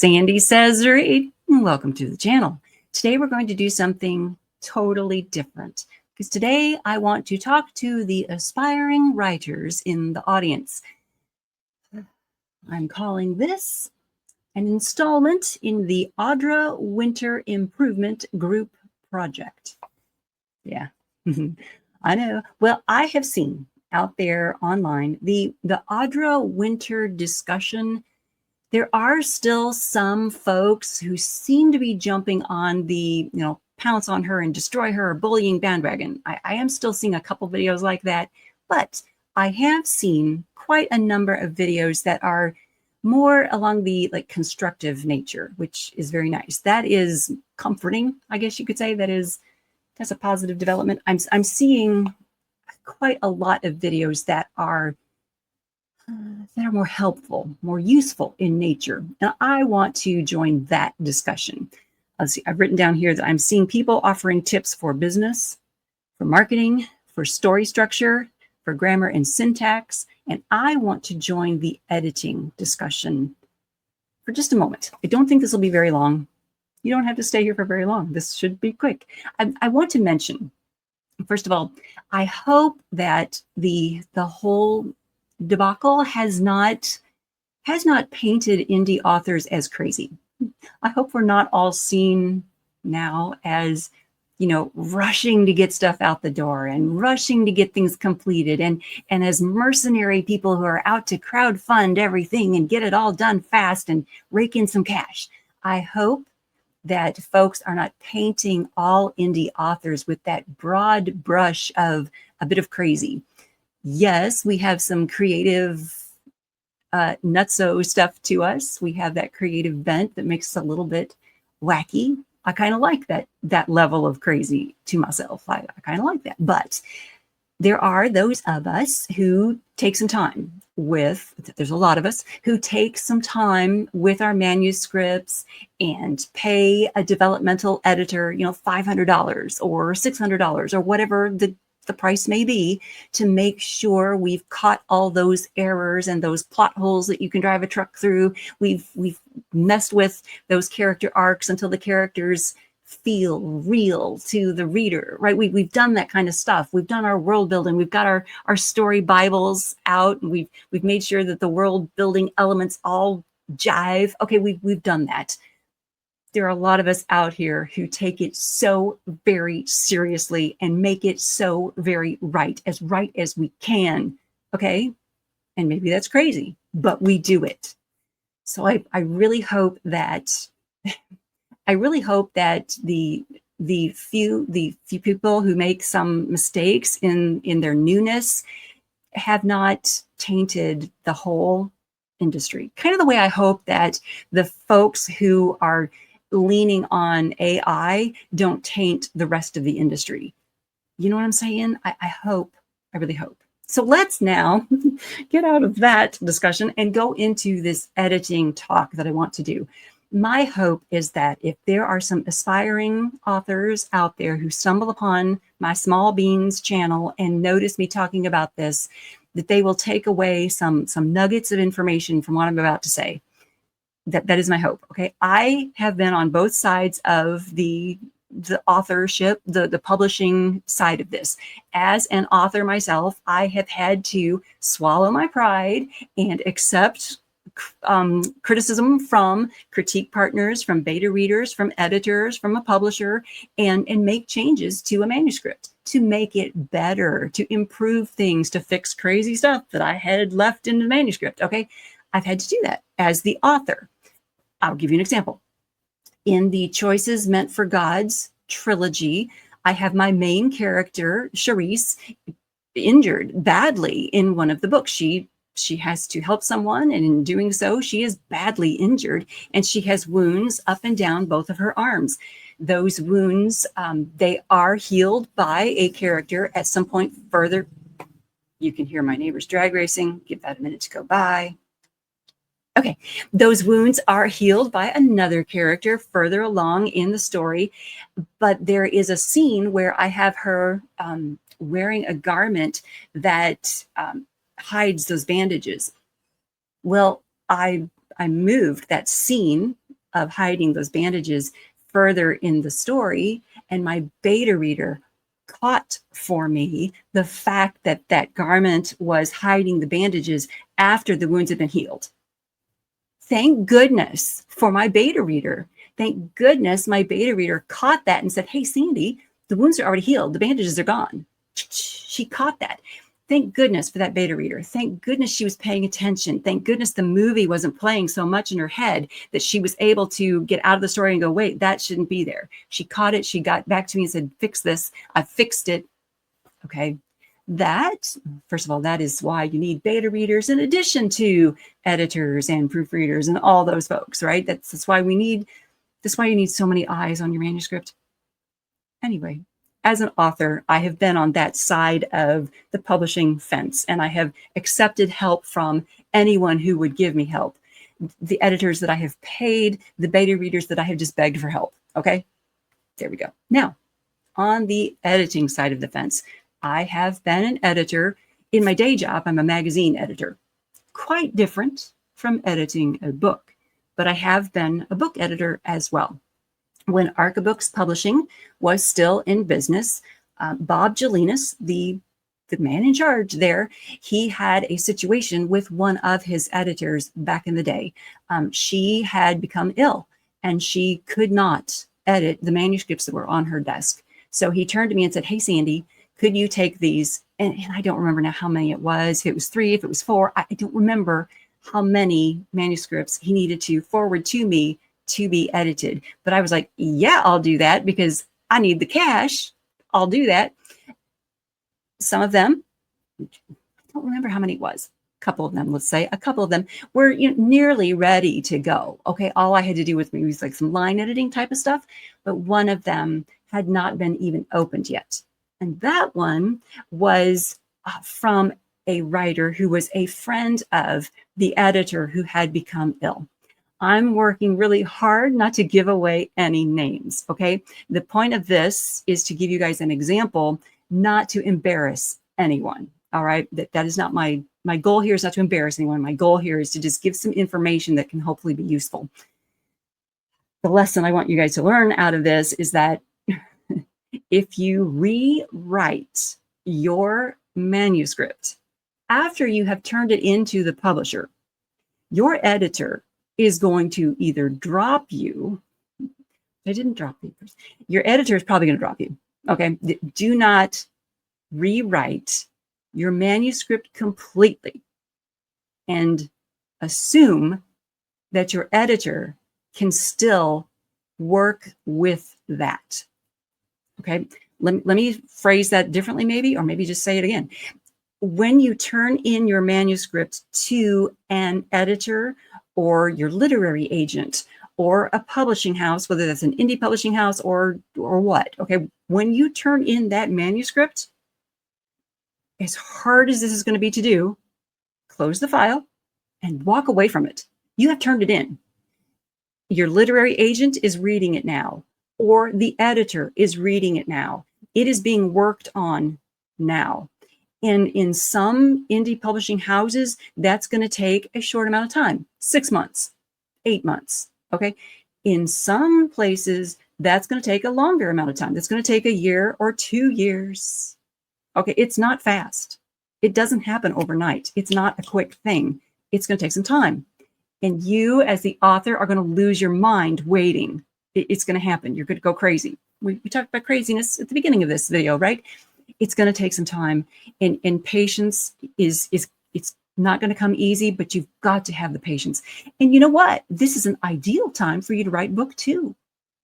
Sandy Says Read. Welcome to the channel. Today we're going to do something totally different because today I want to talk to the aspiring writers in the audience. I'm calling this an installment in the Audra Winter Improvement Group project. Yeah, I know. Well, I have seen out there online the Audra Winter discussion. There are still some folks who seem to be jumping on the, pounce on her and destroy her bullying bandwagon. I am still seeing a couple videos like that, but I have seen quite a number of videos that are more along the constructive nature, which is very nice. That is comforting, I guess you could say. That's a positive development. I'm seeing quite a lot of videos that are more helpful, more useful in nature. And I want to join that discussion. Let's see, I've written down here that I'm seeing people offering tips for business, for marketing, for story structure, for grammar and syntax. And I want to join the editing discussion for just a moment. I don't think this will be very long. You don't have to stay here for very long. This should be quick. I want to mention, first of all, I hope that the whole debacle has not painted indie authors as crazy. I hope we're not all seen now as, rushing to get stuff out the door and rushing to get things completed and as mercenary people who are out to crowdfund everything and get it all done fast and rake in some cash. I hope that folks are not painting all indie authors with that broad brush of a bit of crazy. Yes, we have some creative nutso stuff to us. We have that creative bent that makes us a little bit wacky. I kind of like that level of crazy to myself. I kind of like that. But there are those of us who take some time there's a lot of us who take some time with our manuscripts and pay a developmental editor, $500 or $600 or whatever the price may be, to make sure we've caught all those errors and those plot holes that you can drive a truck through. We've messed with those character arcs until the characters feel real to the reader, right? We've done that kind of stuff. We've done our world building. We've got our story Bibles out, and we've made sure that the world building elements all jive. Okay, we've done that. There are a lot of us out here who take it so very seriously and make it so very right as we can, okay? And maybe that's crazy, but we do it. So I really hope that the few people who make some mistakes in their newness have not tainted the whole industry. Kind of the way I hope that the folks who are leaning on AI don't taint the rest of the industry. You know what I'm saying? I really hope. So let's now get out of that discussion and go into this editing talk that I want to do. My hope is that if there are some aspiring authors out there who stumble upon my Small Beans channel and notice me talking about this, that they will take away some nuggets of information from what I'm about to say. That is my hope. Okay. I have been on both sides of the authorship, the publishing side of this. As an author myself, I have had to swallow my pride and accept criticism from critique partners, from beta readers, from editors, from a publisher, and make changes to a manuscript to make it better, to improve things, to fix crazy stuff that I had left in the manuscript. Okay. I've had to do that as the author. I'll give you an example. In the Choices Meant for Gods trilogy, I have my main character, Charisse, injured badly in one of the books. She has to help someone, and in doing so, she is badly injured, and she has wounds up and down both of her arms. Those wounds, they are healed by a character at some point further. You can hear my neighbors drag racing. Give that a minute to go by. Okay, those wounds are healed by another character further along in the story, but there is a scene where I have her wearing a garment that hides those bandages. Well, I moved that scene of hiding those bandages further in the story, and my beta reader caught for me the fact that that garment was hiding the bandages after the wounds had been healed. Thank goodness for my beta reader. Thank goodness my beta reader caught that and said, hey, Sandy, the wounds are already healed. The bandages are gone. She caught that. Thank goodness for that beta reader. Thank goodness she was paying attention. Thank goodness the movie wasn't playing so much in her head that she was able to get out of the story and go, wait, that shouldn't be there. She caught it. She got back to me and said, fix this. I fixed it. Okay. That, first of all, that is why you need beta readers in addition to editors and proofreaders and all those folks, right? That's why you need so many eyes on your manuscript. Anyway, as an author, I have been on that side of the publishing fence, and I have accepted help from anyone who would give me help. The editors that I have paid, the beta readers that I have just begged for help. Okay, there we go. Now, on the editing side of the fence, I have been an editor. In my day job, I'm a magazine editor. Quite different from editing a book, but I have been a book editor as well. When Archibooks Publishing was still in business, Bob Gelinas, the man in charge there, he had a situation with one of his editors back in the day. She had become ill and she could not edit the manuscripts that were on her desk. So he turned to me and said, hey, Sandy, could you take these? And I don't remember now how many it was, if it was 3, if it was 4, I don't remember how many manuscripts he needed to forward to me to be edited. But I was like, yeah, I'll do that because I need the cash. I'll do that. Some of them, I don't remember how many it was. A couple of them, let's say, a couple of them were nearly ready to go. Okay, all I had to do with me was like some line editing type of stuff, but one of them had not been even opened yet. And that one was from a writer who was a friend of the editor who had become ill. I'm working really hard not to give away any names, okay? The point of this is to give you guys an example, not to embarrass anyone, all right? That is not my goal here is not to embarrass anyone. My goal here is to just give some information that can hopefully be useful. The lesson I want you guys to learn out of this is that if you rewrite your manuscript after you have turned it into the publisher, your editor is going to either drop you. I didn't drop you first. Your editor is probably going to drop you. Okay. Do not rewrite your manuscript completely and assume that your editor can still work with that. Okay. Let me phrase that differently, maybe, or maybe just say it again. When you turn in your manuscript to an editor or your literary agent or a publishing house, whether that's an indie publishing house or what, okay? When you turn in that manuscript, as hard as this is going to be to do, close the file and walk away from it. You have turned it in. Your literary agent is reading it now, or the editor is reading it now. It is being worked on now. And in some indie publishing houses, that's going to take a short amount of time, 6 months, 8 months, okay? In some places, that's going to take a longer amount of time. That's going to take a year or 2 years. Okay, it's not fast. It doesn't happen overnight. It's not a quick thing. It's going to take some time. And you, as the author, are going to lose your mind waiting. It's going to happen. You're going to go crazy. We talked about craziness at the beginning of this video, right? It's going to take some time, and patience is it's not going to come easy, but you've got to have the patience. And you know what? This is an ideal time for you to write book 2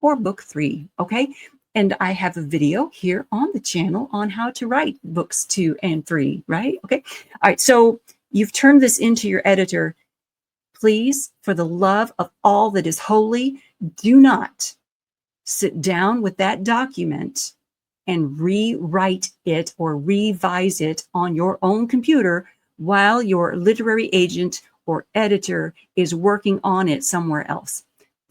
or book 3, okay? And I have a video here on the channel on how to write books 2 and 3, right? Okay. All right. So you've turned this into your editor. Please, for the love of all that is holy, do not sit down with that document and rewrite it or revise it on your own computer while your literary agent or editor is working on it somewhere else.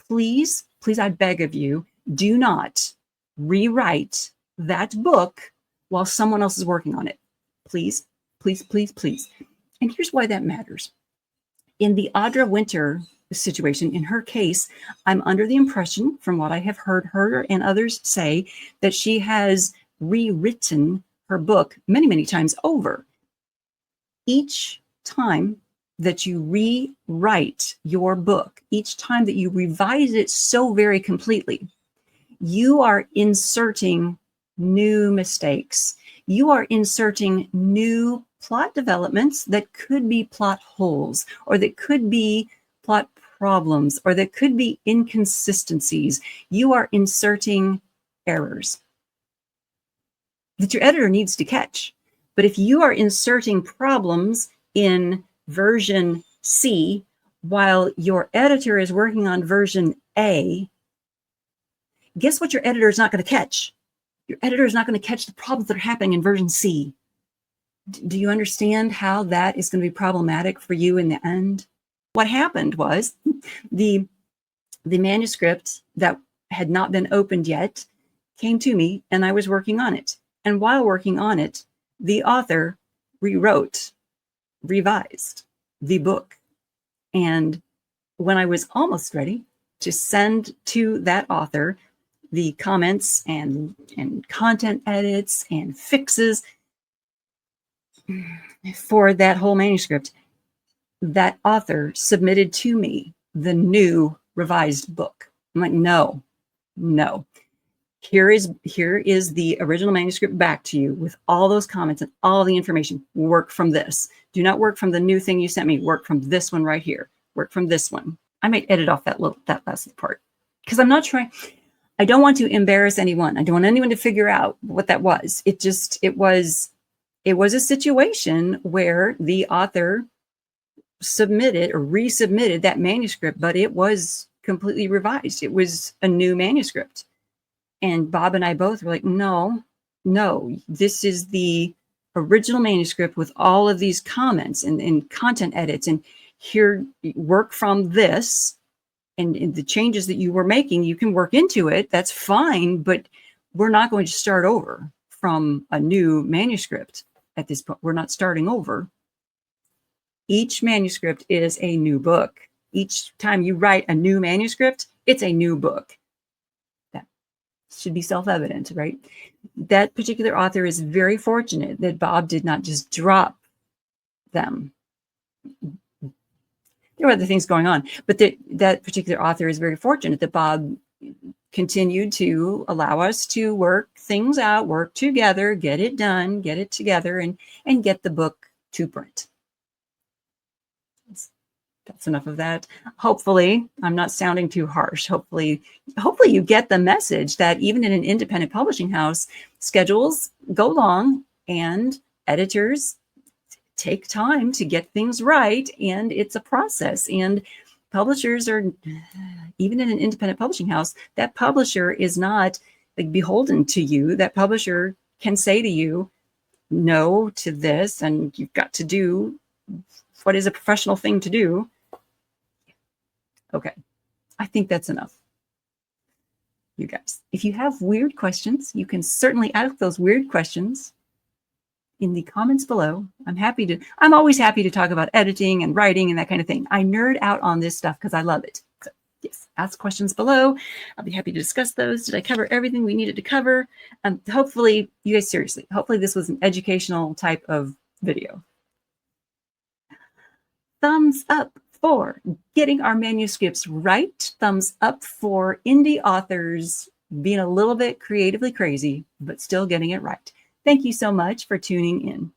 Please, please, I beg of you, do not rewrite that book while someone else is working on it. Please, please, please, please. And here's why that matters. In the Audra Winter situation. In her case, I'm under the impression, from what I have heard her and others say, that she has rewritten her book many, many times over. Each time that you rewrite your book, each time that you revise it so very completely, you are inserting new mistakes. You are inserting new plot developments that could be plot holes, or that could be plot problems, or that could be inconsistencies. You are inserting errors that your editor needs to catch. But if you are inserting problems in version C while your editor is working on version A, guess what your editor is not going to catch? Your editor is not going to catch the problems that are happening in version C. Do you understand how that is going to be problematic for you in the end? What happened was the manuscript that had not been opened yet came to me, and I was working on it. And while working on it, the author revised the book. And when I was almost ready to send to that author the comments and content edits and fixes for that whole manuscript, that author submitted to me the new revised book. I'm like, no. Here is the original manuscript back to you with all those comments and all the information. Work from this. Do not work from the new thing you sent me. Work from this one right here. Work from this one. I might edit off that last part because I'm not trying. I don't want to embarrass anyone. I don't want anyone to figure out what that was. It was a situation where the author submitted or resubmitted that manuscript, but it was completely revised. It was a new manuscript. And Bob and I both were like, no, this is the original manuscript with all of these comments and content edits. And here, work from this. And the changes that you were making, you can work into it. That's fine. But we're not going to start over from a new manuscript at this point. We're not starting over. Each manuscript is a new book. Each time you write a new manuscript, it's a new book. That should be self-evident, right? That particular author is very fortunate that Bob did not just drop them. There were other things going on, but that particular author is very fortunate that Bob continued to allow us to work things out, work together, get it done, get it together, and get the book to print. That's enough of that. Hopefully, I'm not sounding too harsh. Hopefully you get the message that even in an independent publishing house, schedules go long and editors take time to get things right, and it's a process. And publishers are, even in an independent publishing house, that publisher is not like beholden to you. That publisher can say to you, no to this, and you've got to do what is a professional thing to do. Okay, I think that's enough. You guys, if you have weird questions, you can certainly ask those weird questions in the comments below. I'm always happy to talk about editing and writing and that kind of thing. I nerd out on this stuff because I love it. So yes, ask questions below. I'll be happy to discuss those. Did I cover everything we needed to cover? Hopefully, you guys, seriously, hopefully this was an educational type of video. Thumbs up for getting our manuscripts right. Thumbs up for indie authors being a little bit creatively crazy, but still getting it right. Thank you so much for tuning in.